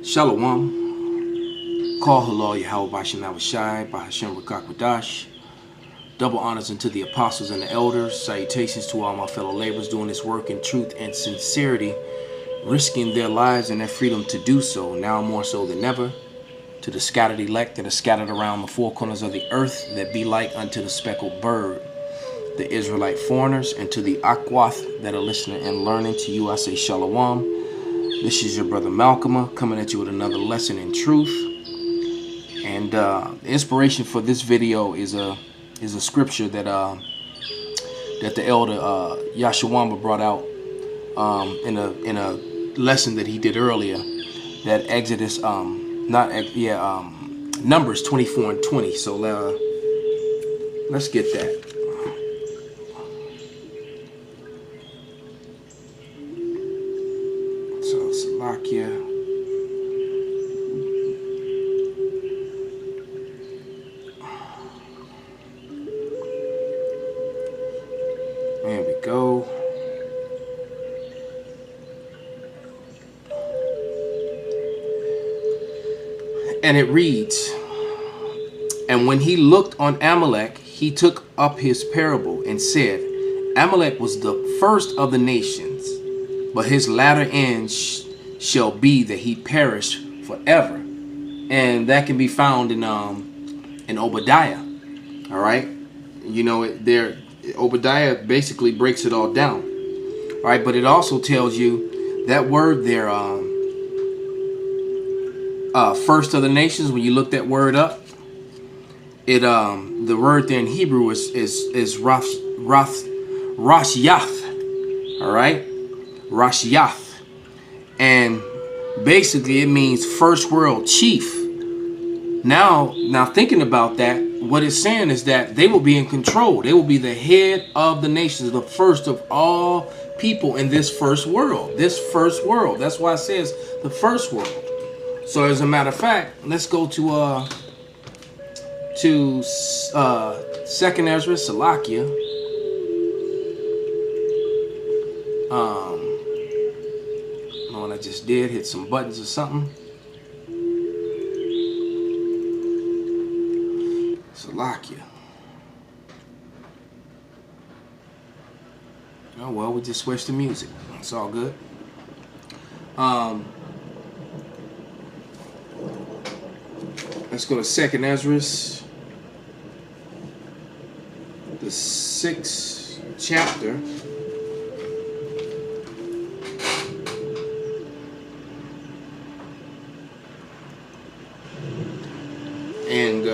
Shalom. Call halal Yahweh Bashem Abishai, Bahashem Rakakwadash. Double honors unto the apostles and the elders. Salutations to all my fellow laborers doing this work in truth and sincerity, risking their lives and their freedom to do so, now more so than ever. To the scattered elect that are scattered around the four corners of the earth, that be like unto the speckled bird, the Israelite foreigners, and to the Akwath that are listening and learning, to you I say Shalom. This is your brother Malcolm coming at you with another lesson in truth. And the inspiration for this video is a scripture that the elder Yashawamba brought out in a lesson that he did earlier. That Exodus, Numbers 24 and 20. So let's get that. So Salakia. There we go. And it reads, "And when he looked on Amalek, he took up his parable and said, Amalek was the first of the nations, but his latter end shall be that he perish forever." And that can be found in Obadiah. All right, you know Obadiah basically breaks it all down. All right, but it also tells you that word there, first of the nations. When you look that word up, it the word there in Hebrew is Rashiath. All right, Rashiath, and basically it means first world chief. Now thinking about that, what it's saying is that they will be in control. They will be the head of the nations, the first of all people in this first world. This first world. That's why it says the first world. So as a matter of fact, let's go to Second Ezra, Salakia. What I just did, hit some buttons or something. Salakia. Oh well, we just switched the music. It's all good. Let's go to Second Ezra, the 6th chapter. And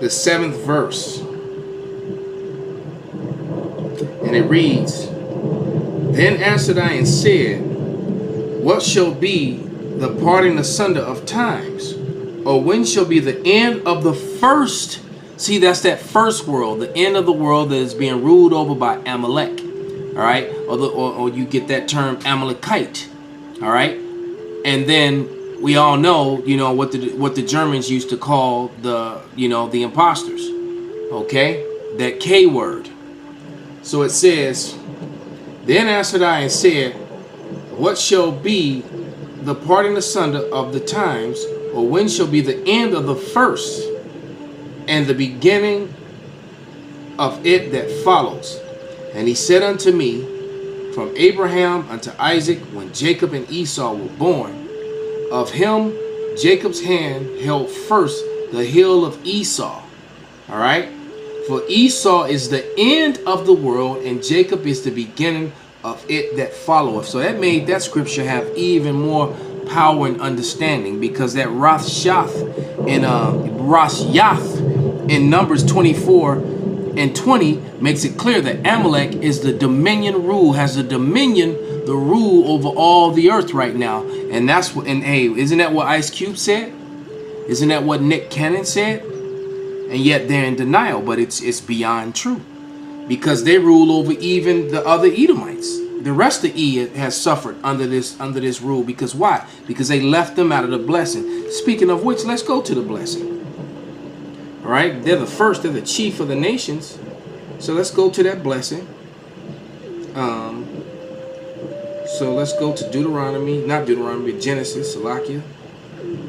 the 7th verse, and it reads, "Then answered I and said, What shall be the parting asunder of times? Or when shall be the end of the first?" See, that's that first world, the end of the world that is being ruled over by Amalek. All right, or you get that term Amalekite. All right, and then we all know, what the Germans used to call the imposters. Okay, that K word. So it says, "Then answered I and said, What shall be the parting asunder of the times, or when shall be the end of the first, and the beginning of it that follows? And he said unto me, From Abraham unto Isaac, when Jacob and Esau were born, of him Jacob's hand held first the heel of Esau." All right, for Esau is the end of the world, and Jacob is the beginning of it that followeth. So that made that scripture have even more power and understanding, because that Rashiath in Numbers 24 and 20 makes it clear that Amalek is the dominion rule, has the dominion, the rule over all the earth right now. And that's what, and hey, isn't that what Ice Cube said? Isn't that what Nick Cannon said? And yet they're in denial, but it's beyond true, because they rule over even the other Edomites. The rest of E has suffered under this rule, because why? Because they left them out of the blessing. Speaking of which, let's go to the blessing. All right, they're the first, they're the chief of the nations. So let's go to that blessing. So let's go to Genesis, Salakia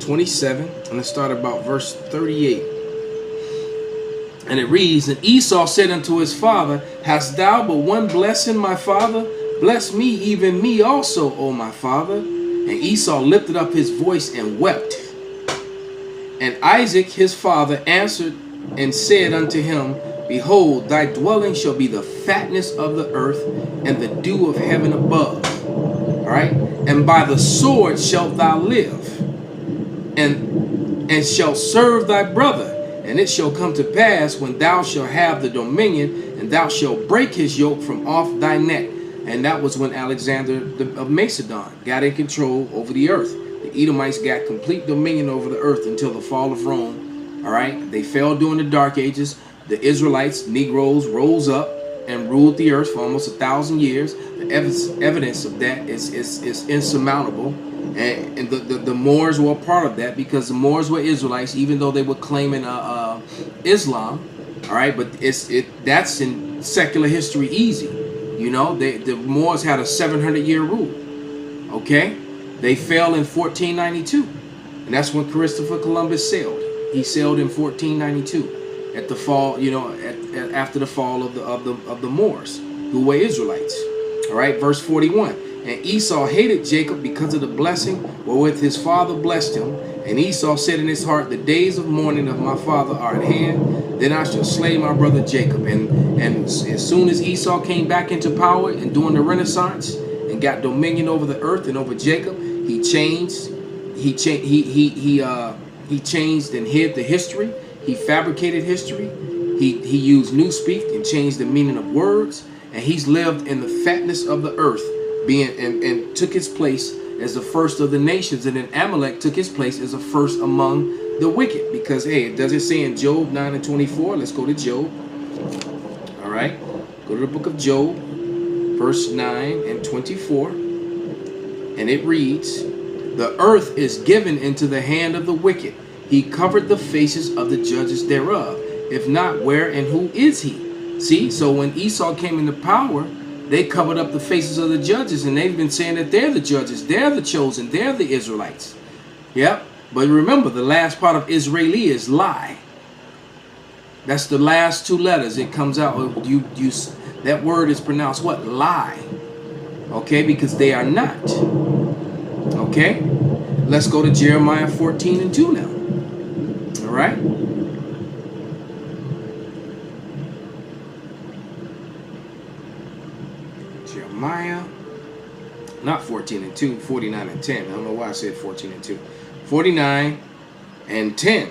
27, and let's start about verse 38. And it reads, and Esau said unto his father, hast thou but one blessing, my father? Bless me, even me also, O my father. And Esau lifted up his voice and wept. And Isaac his father answered and said unto him, behold, thy dwelling shall be the fatness of the earth and the dew of heaven above. All right, and by the sword shalt thou live, and shalt serve thy brother. And it shall come to pass, when thou shalt have the dominion, and thou shalt break his yoke from off thy neck. And that was when Alexander of Macedon got in control over the earth. The Edomites got complete dominion over the earth until the fall of Rome. All right, they fell during the Dark Ages. The Israelites, Negroes, rose up and ruled the earth for almost 1,000 years. The evidence of that is insurmountable. And the Moors were a part of that, because the Moors were Israelites, even though they were claiming Islam. All right, but that's in secular history easy. You know, the Moors had a 700-year rule. Okay, they fell in 1492, and that's when Christopher Columbus sailed. He sailed in 1492 at the fall. You know, after the fall of the Moors, who were Israelites. All right, verse 41. And Esau hated Jacob because of the blessing wherewith his father blessed him. And Esau said in his heart, the days of mourning of my father are at hand. Then I shall slay my brother Jacob. And as soon as Esau came back into power and during the Renaissance and got dominion over the earth and over Jacob, he changed. He changed and hid the history. He fabricated history. He used newspeak and changed the meaning of words. And he's lived in the fatness of the earth, and took his place as the first of the nations. And then Amalek took his place as the first among the wicked, because hey, it doesn't say in Job 9 and 24. Let's go to Job. All right, go to the book of Job, verse 9 and 24, and it reads, the earth is given into the hand of the wicked. He covered the faces of the judges thereof. If not, where and who is he? See, so when Esau came into power, they covered up the faces of the judges, and they've been saying that they're the judges, they're the chosen, they're the Israelites. Yep. But remember, the last part of Israeli is lie. That's the last two letters. It comes out. That word is pronounced what? Lie. Okay, because they are not. Okay. Let's go to Jeremiah 14 and 2 now. All right. Jeremiah, not 14 and 2, 49 and 10. I don't know why I said 14 and 2. 49 and 10.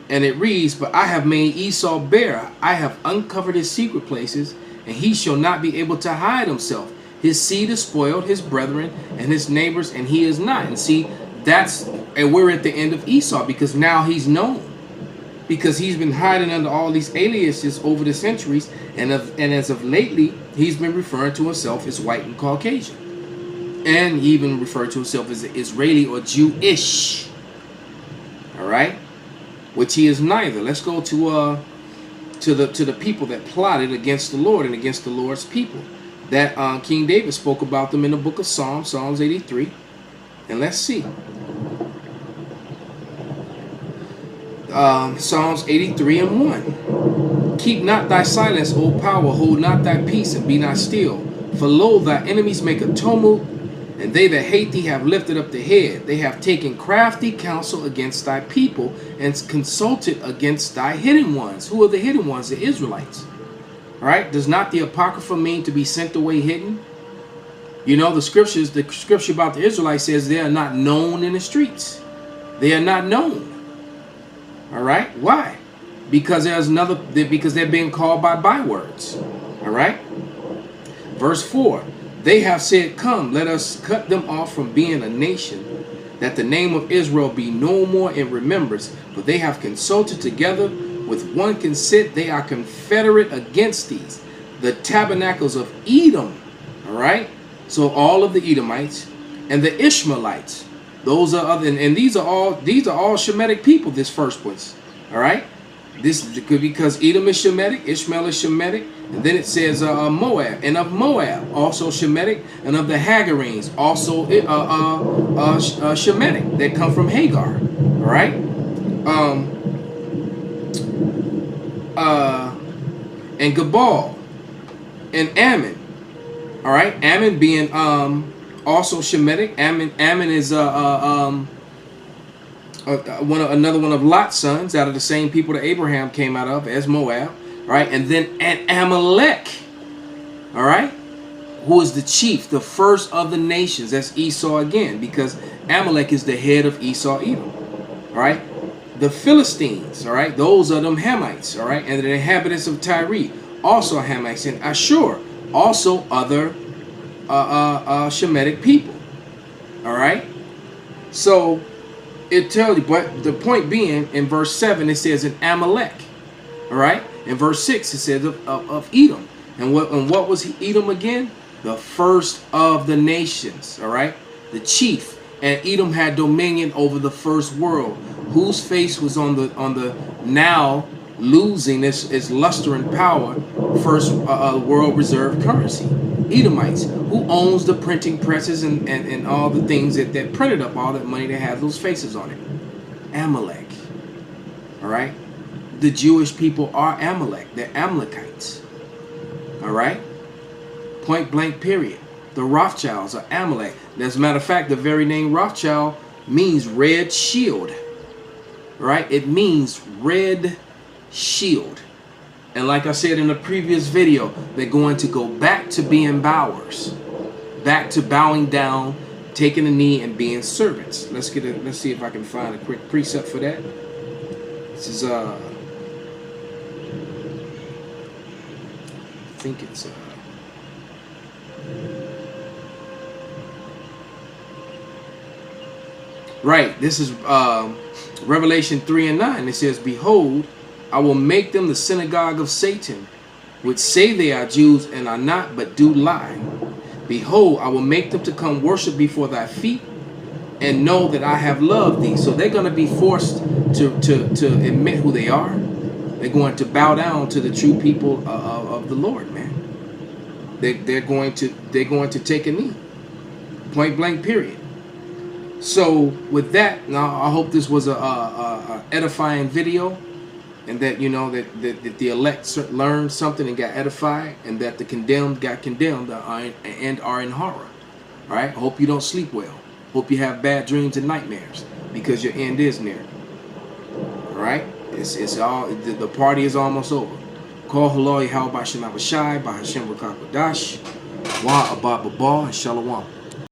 And it reads, but I have made Esau bare. I have uncovered his secret places, and he shall not be able to hide himself. His seed is spoiled, his brethren and his neighbors, and he is not. And see, and we're at the end of Esau, because now he's known. Because he's been hiding under all these aliases over the centuries, and as of lately, he's been referring to himself as white and Caucasian, and he even referred to himself as Israeli or Jewish. All right, which he is neither. Let's go to the people that plotted against the Lord and against the Lord's people. That King David spoke about them in the book of Psalms, Psalms 83, and let's see. Psalms 83 and 1. Keep not thy silence, O power, hold not thy peace, and be not still. For lo, thy enemies make a tumult, and they that hate thee have lifted up the head. They have taken crafty counsel against thy people, and consulted against thy hidden ones. Who are the hidden ones? The Israelites. All right? Does not the Apocrypha mean to be sent away hidden? You know, the scripture about the Israelites says they are not known in the streets. They are not known. All right, why? Because because they're being called by bywords. All right. Verse 4. They have said, come, let us cut them off from being a nation, that the name of Israel be no more in remembrance. For they have consulted together with one consent. They are confederate against these. The tabernacles of Edom All right. So all of the Edomites and the Ishmaelites. Those are other, and these are all Shemitic people. This first ones. All right. This could because Edom is Shemitic, Ishmael is Shemitic, and then it says Moab, and of Moab also Shemitic, and of the Hagarenes also Shemitic that come from Hagar. All right. And Gabal and Ammon. All right, Ammon being also Shemitic. Ammon is another one of Lot's sons out of the same people that Abraham came out of as Moab. All right, and then Amalek. All right, who is the chief, the first of the nations. That's Esau again, because Amalek is the head of Esau, Edom. All right, the Philistines. All right, those are them Hamites. All right, and the inhabitants of Tyre, also Hamites, and Ashur, also other Shemitic people. All right, so it tells you, but the point being, in verse 7 it says in Amalek. All right, in verse 6 it says of Edom. And what was Edom again? The first of the nations. All right, the chief. And Edom had dominion over the first world, whose face was on the now losing its luster and power first world reserve currency. Edomites, who owns the printing presses and all the things that printed up all that money that had those faces on it. Amalek. All right, the Jewish people are Amalek. They're Amalekites. All right, point blank period. The Rothschilds are Amalek. As a matter of fact, the very name Rothschild means red shield. Right? It means red shield. And like I said in the previous video, they're going to go back to being bowers. Back to bowing down, taking a knee, and being servants. Let's see if I can find a quick precept for that. This is I think it's right, this is Revelation 3 and 9. It says, behold, I will make them the synagogue of Satan, which say they are Jews and are not, but do lie. Behold, I will make them to come worship before thy feet, and know that I have loved thee. So they're going to be forced to admit who they are. They're going to bow down to the true people of the Lord, man. They're going to take a knee. Point blank period. So with that, now I hope this was a edifying video, and that you know that the elect learned something and got edified, and that the condemned got condemned and are in horror. All right. Hope you don't sleep well. Hope you have bad dreams and nightmares, because your end is near. All right. It's all the party is almost over. Call Haloi How Bashanabashai by Hashem Rakakwadash Wa Abba Baba and Shalom.